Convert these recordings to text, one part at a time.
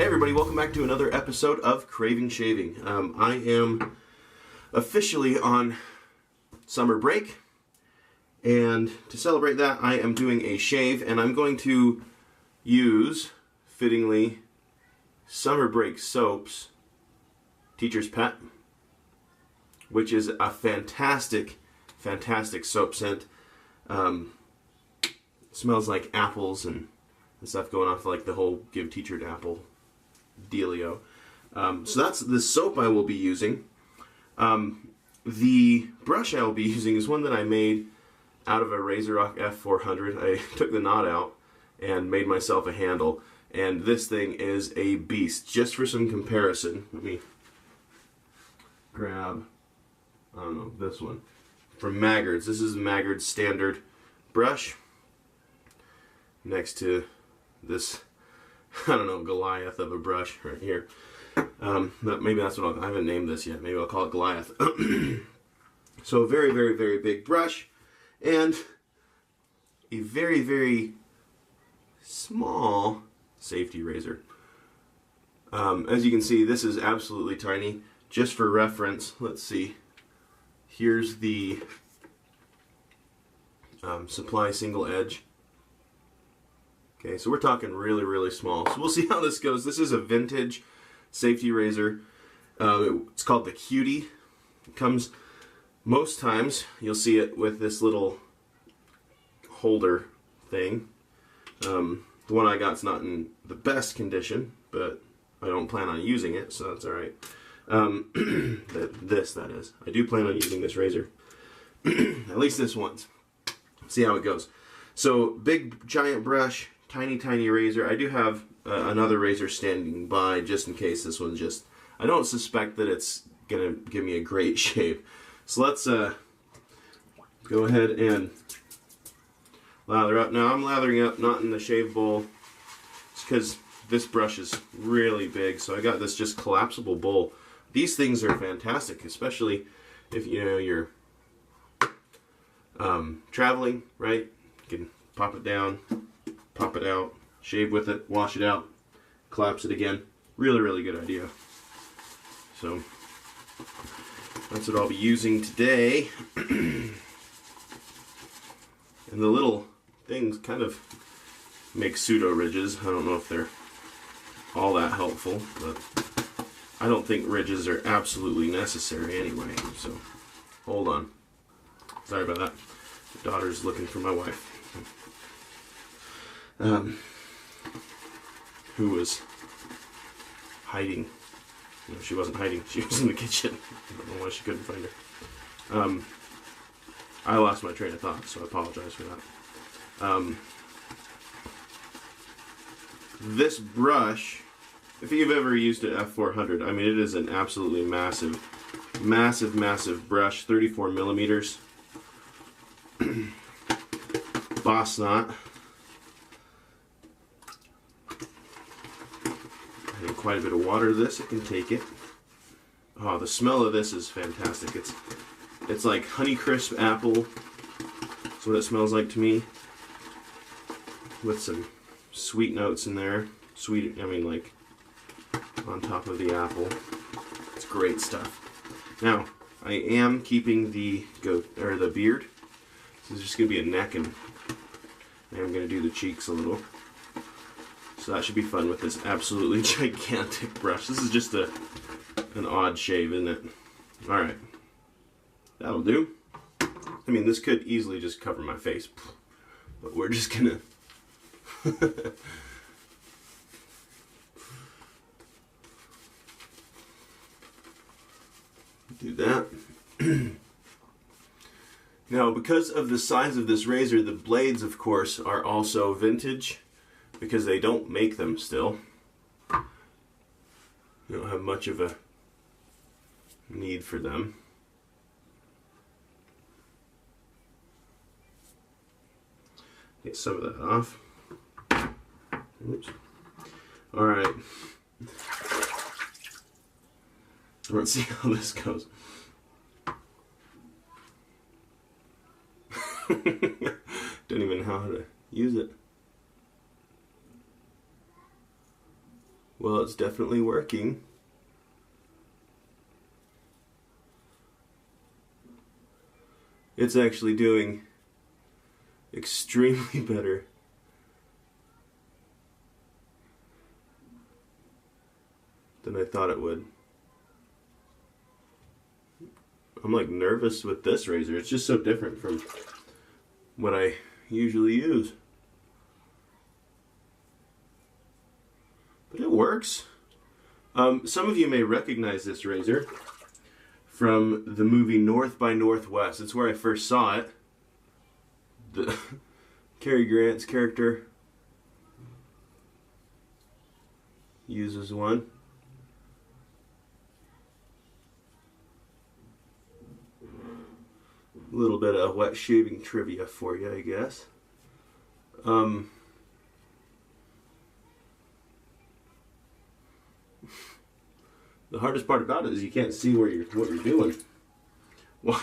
Hey everybody, welcome back to another episode of Craving Shaving. I am officially on summer break, and to celebrate that I am doing a shave, and I'm going to use, fittingly, Summer Break Soap's Teacher's Pet, which is a fantastic soap scent. Smells like apples and stuff, going off like the whole give teacher an apple dealio. So that's the soap I will be using. The brush I will be using is one that I made out of a Razorrock F400. I took the knot out and made myself a handle, and this thing is a beast. Just for some comparison, let me grab, I don't know, this one from Maggard's. This is Maggard's standard brush next to this, I don't know, Goliath of a brush right here. Maybe that's what I haven't named this yet. Maybe I'll call it Goliath. So a very big brush and a very small safety razor. As you can see, this is absolutely tiny. Just for reference, let's see. Here's the Supply single edge. Okay, so we're talking really small. So we'll see how this goes. This is a vintage safety razor. It's called the Cutie. It comes, most times, you'll see it with this little holder thing. The one I got's not in the best condition, but I don't plan on using it, so that's alright. That is. I do plan on using this razor. At least this once. See how it goes. So, big giant brush, tiny razor. I do have another razor standing by just in case this one just... I don't suspect that it's going to give me a great shave. So let's go ahead and lather up. Now I'm lathering up not in the shave bowl. It's because this brush is really big, so I got this just collapsible bowl. These things are fantastic, especially if you're traveling, right? You can pop it down, pop it out, shave with it, wash it out, collapse it again. Really good idea. So that's what I'll be using today. And the little things kind of make pseudo ridges. I don't know if they're all that helpful, but I don't think ridges are absolutely necessary anyway. So hold on. Sorry about that. The daughter's looking for my wife. Who was hiding. No, she wasn't hiding. She was in the kitchen. I don't know why she couldn't find her. I lost my train of thought, so I apologize for that. This brush, if you've ever used an F400, I mean, it is an absolutely massive brush, 34 millimeters. Boss knot. Adding quite a bit of water to this, it can take it. Oh, the smell of this is fantastic. It's like Honeycrisp apple. That's what it smells like to me. With some sweet notes in there. Sweet, I mean, like on top of the apple. It's great stuff. Now, I am keeping the beard. This is just going to be a neck, and I'm going to do the cheeks a little. So that should be fun with this absolutely gigantic brush. This is just an odd shave, isn't it? Alright. That'll do. I mean, this could easily just cover my face, but we're just going to... do that. Now, because of the size of this razor, the blades, of course, are also vintage, because they don't make them still. You don't have much of a need for them. Get some of that off. Oops. Alright. Let's see how this goes. Don't even know how to use it. Well, it's definitely working. It's actually doing extremely better than I thought it would. I'm like nervous with this razor. It's just so different from what I usually use. But it works. Some of you may recognize this razor from the movie North by Northwest. It's where I first saw it. The Cary Grant's character uses one. A little bit of wet shaving trivia for you, I guess. The hardest part about it is you can't see what you're doing while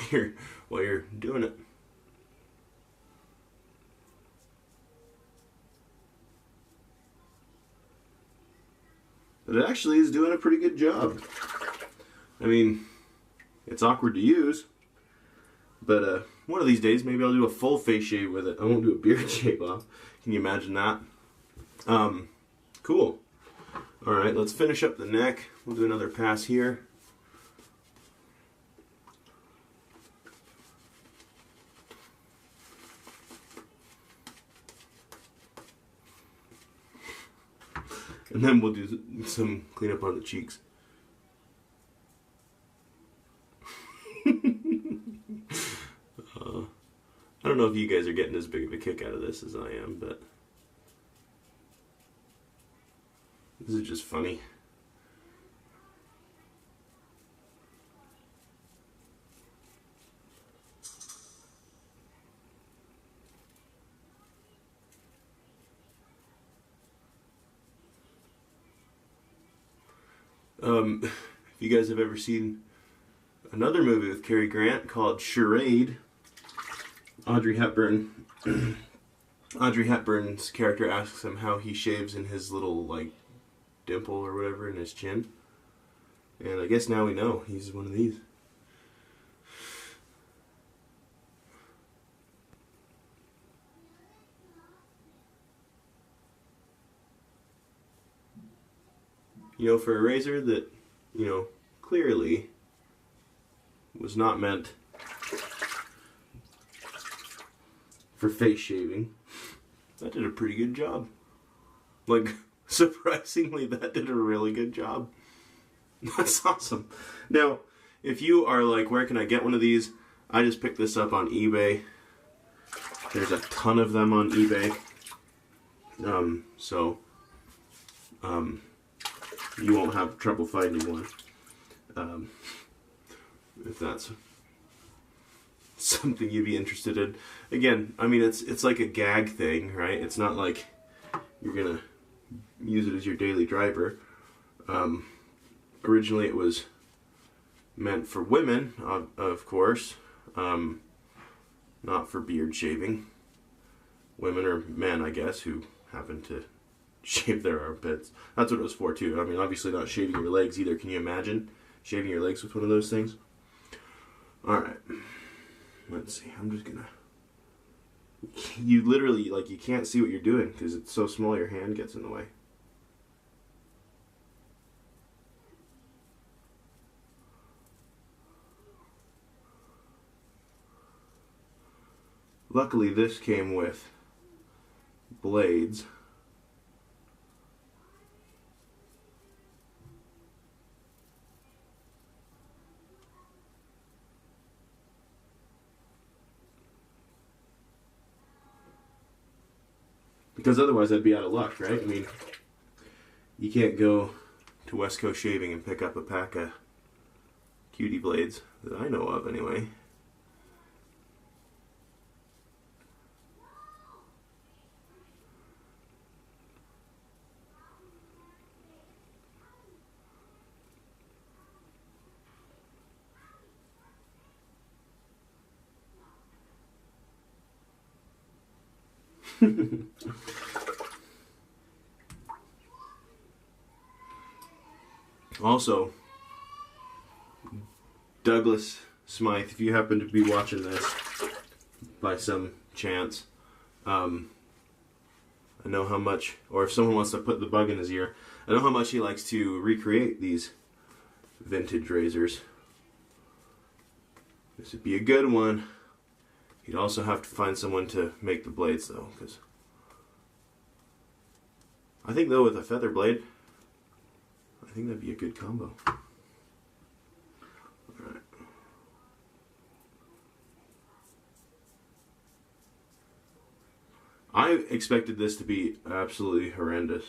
you're doing it. But it actually is doing a pretty good job. I mean, it's awkward to use, but one of these days maybe I'll do a full face shave with it. I won't do a beard shave off. Can you imagine that? Cool. Alright, let's finish up the neck. We'll do another pass here. And then we'll do some cleanup on the cheeks. I don't know if you guys are getting as big of a kick out of this as I am, but this is just funny. If you guys have ever seen another movie with Cary Grant called Charade, Audrey Hepburn's character asks him how he shaves in his little, like, dimple or whatever in his chin. And I guess now we know he's one of these. You know, for a razor that, you know, clearly was not meant for face shaving, that did a pretty good job. Like, surprisingly, that did a really good job. That's awesome. Now, if you are like, where can I get one of these? I just picked this up on eBay. There's a ton of them on eBay. You won't have trouble finding one. If that's something you'd be interested in. Again, I mean, it's like a gag thing, right? It's not like you're gonna use it as your daily driver. Originally it was meant for women, of course, not for beard shaving. Women or men, I guess, who happen to shave their armpits. That's what it was for too. I mean, obviously not shaving your legs either. Can you imagine shaving your legs with one of those things? Alright, let's see. I'm just gonna, you literally, like, you can't see what you're doing because it's so small your hand gets in the way. Luckily this came with blades. Because otherwise I'd be out of luck, right? I mean, you can't go to West Coast Shaving and pick up a pack of cutie blades that I know of anyway. Also, Douglas Smythe, if you happen to be watching this by some chance, I know how much, or if someone wants to put the bug in his ear, I know how much he likes to recreate these vintage razors. This would be a good one. You'd also have to find someone to make the blades, though, because I think, though, with a feather blade, I think that'd be a good combo. Alright. I expected this to be absolutely horrendous.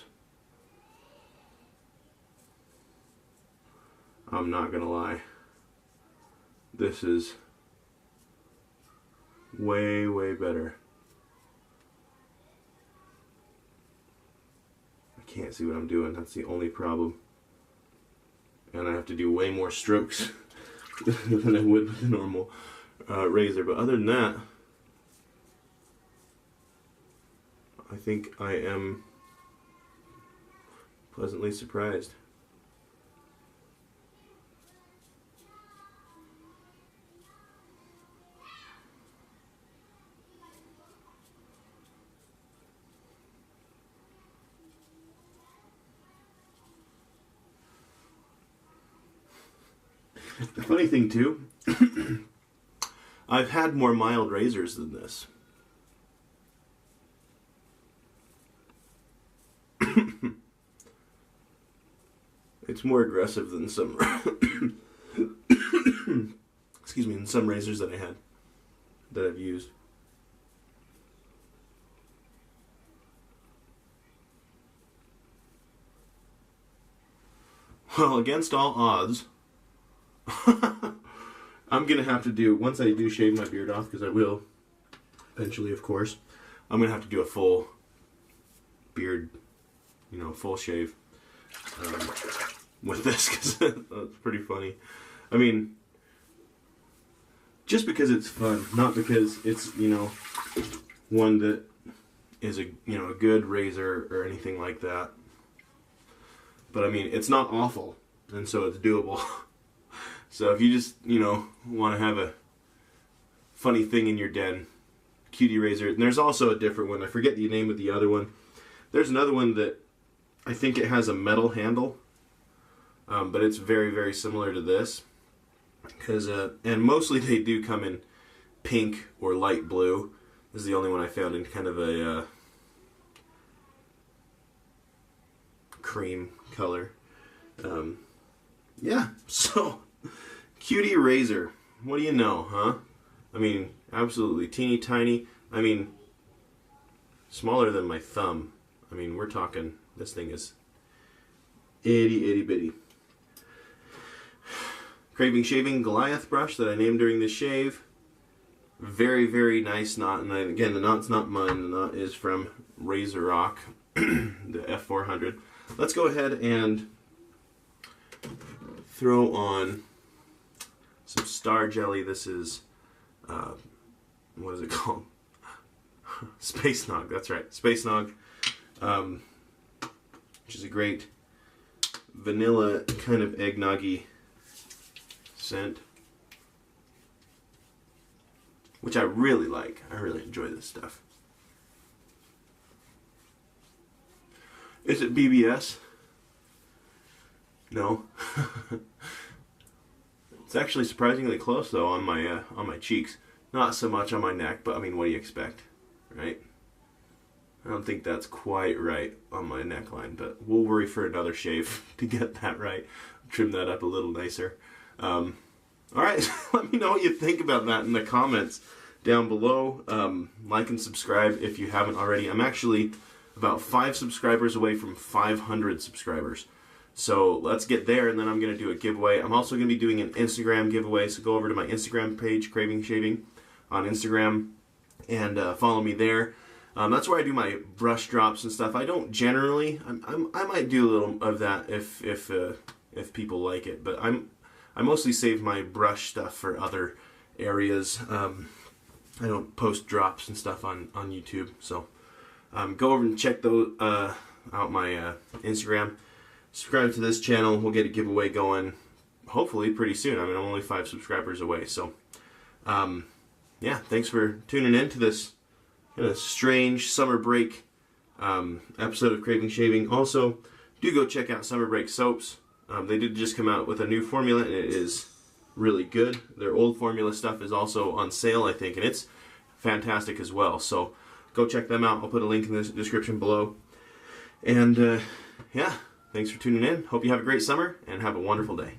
I'm not gonna lie. This is way, way better. I can't see what I'm doing. That's the only problem. And I have to do way more strokes than I would with a normal razor. But other than that, I think I am pleasantly surprised. The funny thing too, I've had more mild razors than this. It's more aggressive than some excuse me, than some razors that I've used. Well, against all odds, I'm gonna have to do, once I do shave my beard off, because I will eventually, of course, I'm gonna have to do a full beard, full shave with this, because that's pretty funny. I mean, just because it's fun, not because it's one that is a a good razor or anything like that. But I mean, it's not awful, and so it's doable. So if you just, want to have a funny thing in your den, cutie razor. And there's also a different one. I forget the name of the other one. There's another one that I think it has a metal handle, but it's very, very similar to this. And mostly they do come in pink or light blue. This is the only one I found in kind of a cream color. Yeah, so cutie razor. What do you know, huh? I mean, absolutely teeny tiny. I mean, smaller than my thumb. I mean, we're talking, this thing is itty bitty. Craving Shaving Goliath brush that I named during the shave. Very, very nice knot. And again, the knot's not mine. The knot is from Razor Rock, the F400. Let's go ahead and throw on some Star Jelly. This is, what is it called? Space Nog, that's right. Space Nog, which is a great vanilla kind of eggnoggy scent, which I really like. I really enjoy this stuff. Is it BBS? No. It's actually surprisingly close though on my cheeks. Not so much on my neck, but I mean, what do you expect, right? I don't think that's quite right on my neckline, but we'll worry for another shave to get that right. Trim that up a little nicer. Alright, let me know what you think about that in the comments down below. Like and subscribe if you haven't already. I'm actually about 5 subscribers away from 500 subscribers. So let's get there, and then I'm going to do a giveaway. I'm also going to be doing an Instagram giveaway, so go over to my Instagram page, Craving Shaving, on Instagram, and follow me there. That's where I do my brush drops and stuff. I don't generally. I might do a little of that if people like it, but I mostly save my brush stuff for other areas. I don't post drops and stuff on YouTube, so go over and check those out my Instagram. subscribe to this channel. We'll get a giveaway going hopefully pretty soon. I mean, I'm only 5 subscribers away. So, yeah, thanks for tuning in to this strange summer break episode of Craving Shaving. Also, do go check out Summer Break Soaps. They did just come out with a new formula, and it is really good. Their old formula stuff is also on sale, I think, and it's fantastic as well. So go check them out. I'll put a link in the description below. And yeah, thanks for tuning in. Hope you have a great summer and have a wonderful day.